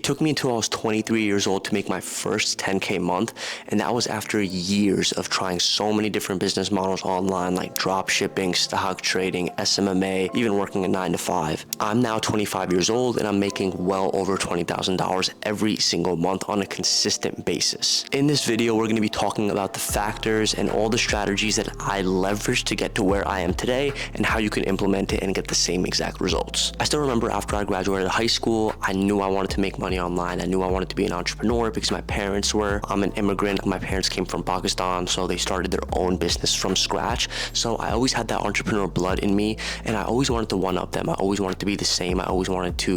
took me until I was 23 years old to make my first 10K month, and that was after years of trying so many different business models online like drop shipping, stock trading, SMMA, even working a 9 to 5. I'm now 25 years old and I'm making well over $20,000 every single month on a consistent basis. In this video, we're going to be talking about the factors and all the strategies that I leveraged to get to where I am today and how you can implement it and get the same exact results. I still remember after I graduated high school, I knew I wanted to make money online. I knew I wanted to be an entrepreneur because my parents were. I'm an immigrant. My parents came from Pakistan, so they started their own business from scratch. So I always had that entrepreneur blood in me, and I always wanted to one-up them. I always wanted to be the same. I always wanted to,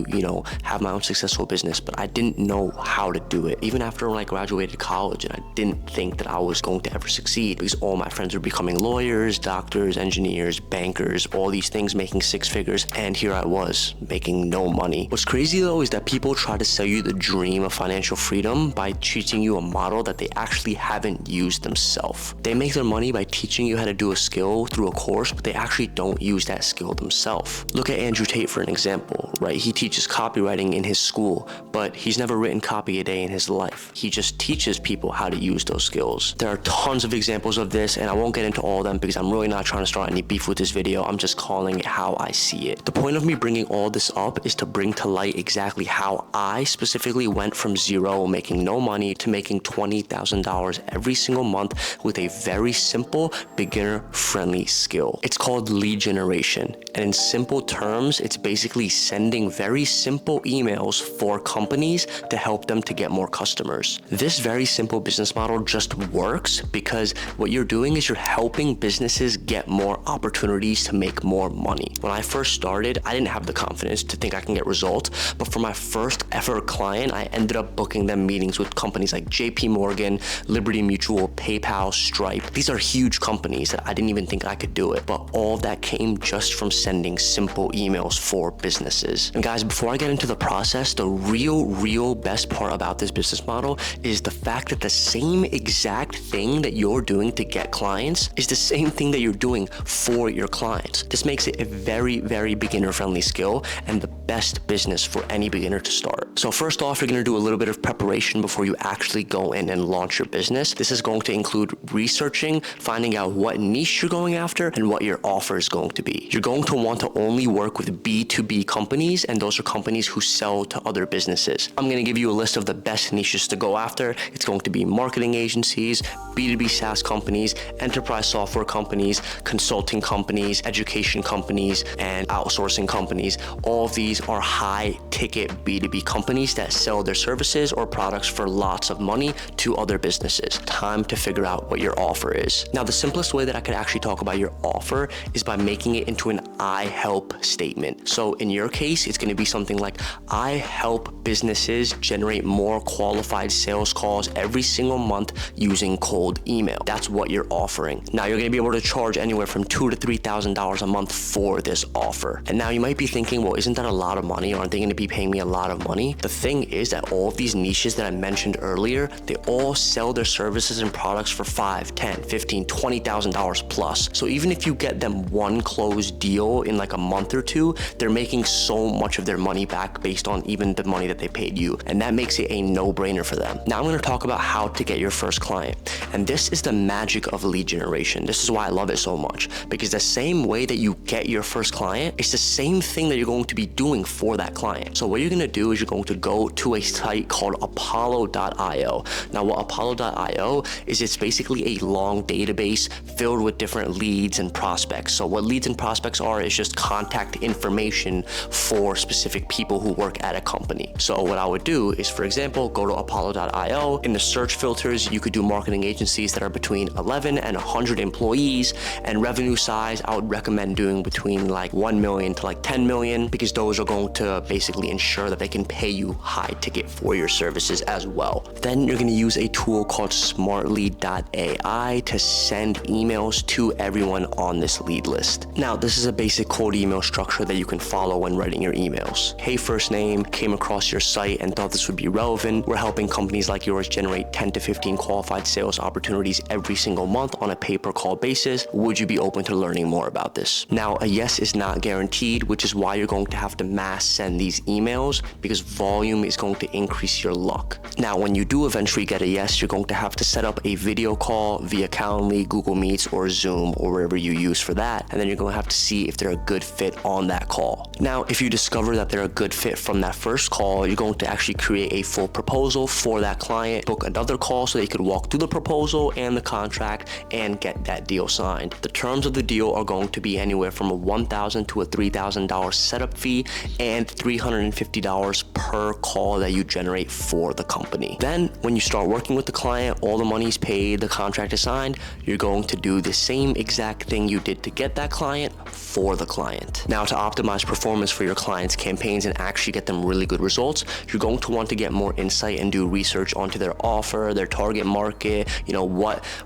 have my own successful business, but I didn't know how to do it. Even after when I graduated college, and I didn't think that I was going to ever succeed because all my friends were becoming lawyers, doctors, engineers, bankers, all these things, making six figures, and here I was making no money. What's crazy though is that people try to sell you the dream of financial freedom by teaching you a model that they actually haven't used themselves. They make their money by teaching you how to do a skill through a course, but they actually don't use that skill themselves. Look at Andrew Tate for an example, right? He teaches copywriting in his school, but he's never written copy a day in his life. He just teaches people how to use those skills. There are tons of examples of this, and I won't get into all of them because I'm really not trying to start any beef with this video. I'm just calling it how I see it. The point of me bringing all this up is to bring to light exactly how I specifically went from zero, making no money, to making $20,000 every single month with a very simple, beginner-friendly skill. It's called lead generation, and in simple terms, it's basically sending very simple emails for companies to help them to get more customers. This very simple business model just works because what you're doing is you're helping businesses get more opportunities to make more money. When I first started, I didn't have the confidence to think I can get results, but for my first ever client, I ended up booking them meetings with companies like JP Morgan, Liberty Mutual, PayPal, Stripe. These are huge companies that I didn't even think I could do it, but all of that came just from sending simple emails for businesses. And guys, before I get into the process, the real best part about this business model is the fact that the same exact thing that you're doing to get clients is the same thing that you're doing for your clients. This makes it a very beginner-friendly skill and the best business for any beginner to start. So first off, you're going to do a little bit of preparation before you actually go in and launch your business. This is going to include researching, finding out what niche you're going after, and what your offer is going to be. You're going to want to only work with B2B companies, and those are companies who sell to other businesses. I'm going to give you a list of the best niches to go after. It's going to be marketing agencies, B2B SaaS companies, enterprise software companies, consulting companies, education companies, and outsourcing companies. All of these are high-ticket B2B companies that sell their services or products for lots of money to other businesses. Time to figure out what your offer is. Now, the simplest way that I could actually talk about your offer is by making it into an I help statement. So in your case, it's going to be something like, I help businesses generate more qualified sales calls every single month using cold email. That's what you're offering. Now you're going to be able to charge anywhere from $2,000 to $3,000 a month for this offer. And now you might be thinking, well, isn't that a lot of money? Aren't they going to be paying me a lot of money? The thing is that all of these niches that I mentioned earlier, they all sell their services and products for $5,000, $10,000, $15,000, $20,000 plus. So even if you get them one closed deal in like a month or two, they're making so much of their money back based on even the money that they paid you. And that makes it a no-brainer for them. Now I'm going to talk about how to get your first client. And this is the magic of lead generation. This is why I love it so much, because the same way that you get your first client, it's the same thing that you're going to be doing for that client. So what you're going to do is you're going to go to a site called Apollo.io. Now what Apollo.io is, it's basically a long database filled with different leads and prospects. So what leads and prospects are is just contact information for specific people who work at a company. So what I would do is, for example, go to Apollo.io. In the search filters, you could do marketing agencies that are between 11 and 100 employees, and revenue size, I would recommend doing between like 1 million to like 10 million, because those are going to basically ensure that they can pay you high ticket for your services as well. Then you're going to use a tool called Smartly.ai to send emails to everyone on this lead list. Now, this is a basic cold email structure that you can follow when writing your emails. Hey, first name, came across your site and thought this would be relevant. We're helping companies like yours generate 10 to 15 qualified sales opportunities every single month on a pay-per-call basis. Would you be open to learning more about this? Now, a yes is not guaranteed, which is why you're going to have to mass send these emails, because volume volume is going to increase your luck. Now, when you do eventually get a yes, you're going to have to set up a video call via Calendly, Google Meets, or Zoom, or wherever you use for that. And then you're going to have to see if they're a good fit on that call. Now, if you discover that they're a good fit from that first call, you're going to actually create a full proposal for that client, book another call so they could walk through the proposal and the contract and get that deal signed. The terms of the deal are going to be anywhere from a $1,000 to a $3,000 setup fee and $350 per call that you generate for the company. Then when you start working with the client, all the money's paid, the contract is signed, you're going to do the same exact thing you did to get that client for the client. Now, to optimize performance for your clients' campaigns and actually get them really good results, you're going to want to get more insight and do research onto their offer, their target market,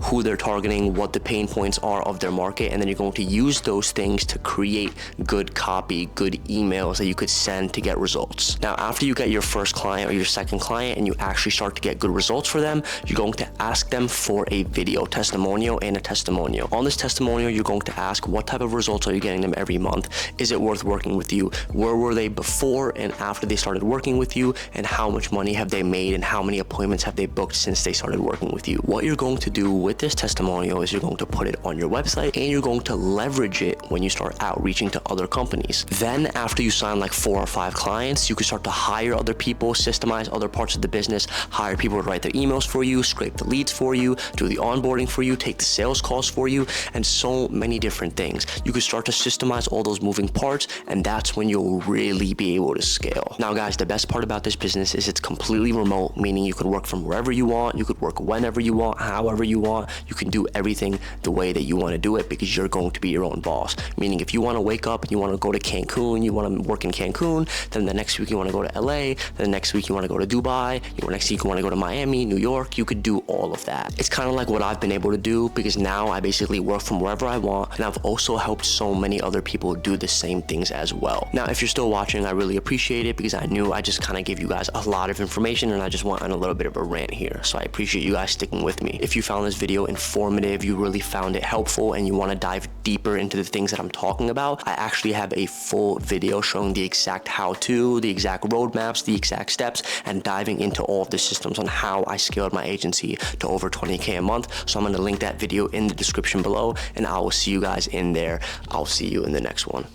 who they're targeting, what the pain points are of their market, and then you're going to use those things to create good copy, good emails that you could send to get results. Now, after you get your first client or your second client and you actually start to get good results for them, you're going to ask them for a video testimonial and a testimonial. On this testimonial, you're going to ask what type of results are you getting them every month? Is it worth working with you? Where were they before and after they started working with you? And how much money have they made and how many appointments have they booked since they started working with you? What you're going to do with this testimonial is you're going to put it on your website and you're going to leverage it when you start outreaching to other companies. Then after you sign like 4 or 5 clients, you can start to hire other people, systemize other parts of the business, hire people to write their emails for you, scrape the leads for you, do the onboarding for you, take the sales calls for you, and so many different things. You can start to systemize all those moving parts, and that's when you'll really be able to scale. Now guys, the best part about this business is it's completely remote, meaning you can work from wherever you want, you could work whenever you want, however you want, you can do everything the way that you want to do it because you're going to be your own boss. Meaning if you want to wake up and you want to go to Cancun, you want to work in Cancun, then the next week you want to go to LA, then the next week you want to go to Dubai, next week you want to go to Miami, New York, you could do all of that. It's kind of like what I've been able to do because now I basically work from wherever I want, and I've also helped so many other people do the same things as well. Now, if you're still watching, I really appreciate it because I knew I just kind of gave you guys a lot of information and I just went on a little bit of a rant here. So I appreciate you guys sticking with me. If you found this video informative, you really found it helpful, and you want to dive deeper into the things that I'm talking about, I actually have a full video showing the exact how-to, the exact roadmaps, the exact steps, and diving into all of the systems on how I scaled my agency to over 20K a month. So I'm going to link that video in the description below, and I will see you guys in there. I'll see you in the next one.